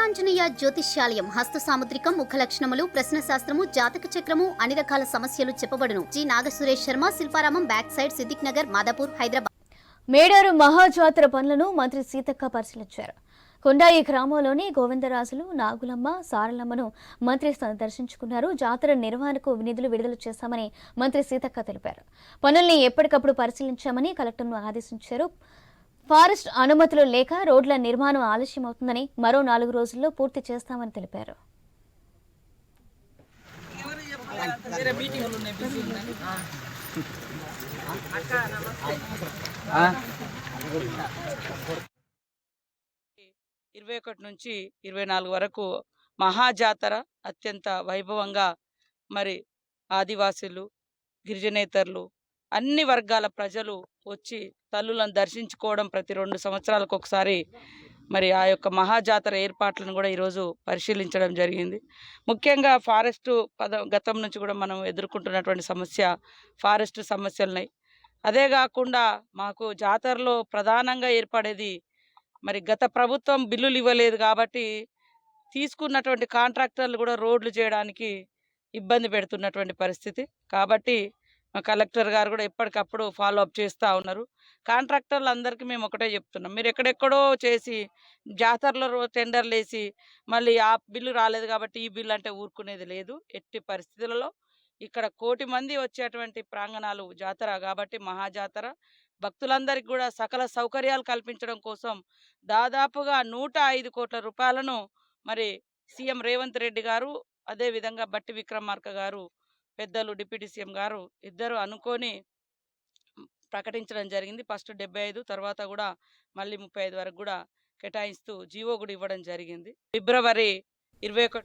వీరాంజనేయ జ్యోతిష్యాలయం హస్త సాముద్రికం, ముఖ లక్షణములు, ప్రశ్న శాస్త్రము, జాతక చక్రము, అన్ని రకాల సమస్యలు చెప్పబడును. G Nagasuresh Sharma, Shilparamam, back side, Siddiq Nagar, Madhapur, Hyderabad. Medaram Mahajatara పనులను మంత్రి సీతక్క పరిశీలించారు. కొండాయి గ్రామంలోని గోవిందరాజులు, నాగులమ్మ, సారలమ్మను మంత్రి దర్శించుకున్నారు. జాతర నిర్వహణకు నిధులు విడుదల చేశామని మంత్రి సీతక్క తెలిపారు. పనుల్ని ఎప్పటికప్పుడు పరిశీలించామని కలెక్టర్ను ఆదేశించారు. ఫారెస్ట్ అనుమతులు లేక రోడ్ల నిర్మాణం ఆలస్యమవుతుందని, మరో 4 రోజుల్లో పూర్తి చేస్తామని తెలిపారు. ఇరవై 21 నుంచి 24 వరకు మహాజాతర అత్యంత వైభవంగా మరి ఆదివాసులు, గిరిజనేతరులు, అన్ని వర్గాల ప్రజలు వచ్చి తల్లులను దర్శించుకోవడం ప్రతి 2 సంవత్సరాలకు ఒకసారి మరి ఆ యొక్క మహాజాతర ఏర్పాట్లను కూడా ఈరోజు పరిశీలించడం జరిగింది. ముఖ్యంగా ఫారెస్టు గతం నుంచి కూడా మనం ఎదుర్కొంటున్నటువంటి సమస్య ఫారెస్టు సమస్యలున్నాయి. అదే కాకుండా మాకు జాతరలో ప్రధానంగా ఏర్పడేది మరి గత ప్రభుత్వం బిల్లులు ఇవ్వలేదు కాబట్టి తీసుకున్నటువంటి కాంట్రాక్టర్లు కూడా రోడ్లు చేయడానికి ఇబ్బంది పెడుతున్నటువంటి పరిస్థితి. కాబట్టి మా కలెక్టర్ గారు కూడా ఎప్పటికప్పుడు ఫాలో అప్ చేస్తూ ఉన్నారు. కాంట్రాక్టర్లు అందరికీ మేము ఒకటే చెప్తున్నాం, మీరు ఎక్కడెక్కడో చేసి జాతరలో టెండర్లు వేసి మళ్ళీ ఆ బిల్లు రాలేదు కాబట్టి ఈ బిల్లు అంటే ఊరుకునేది లేదు. ఎట్టి పరిస్థితులలో ఇక్కడ 1 కోటి మంది వచ్చేటువంటి ప్రాంగణాలు జాతర కాబట్టి మహాజాతర భక్తులందరికీ కూడా సకల సౌకర్యాలు కల్పించడం కోసం దాదాపుగా 105 కోట్ల రూపాయలను మరి సీఎం రేవంత్ రెడ్డి గారు, అదేవిధంగా బట్టి విక్రమార్క గారు, పెద్దలు డిప్యూటీ సీఎం గారు ఇద్దరు అనుకొని ప్రకటించడం జరిగింది. ఫస్ట్ 75, తర్వాత కూడా మళ్ళీ 35 వరకు కూడా కేటాయిస్తూ జీవో కూడా ఇవ్వడం జరిగింది. ఫిబ్రవరి 21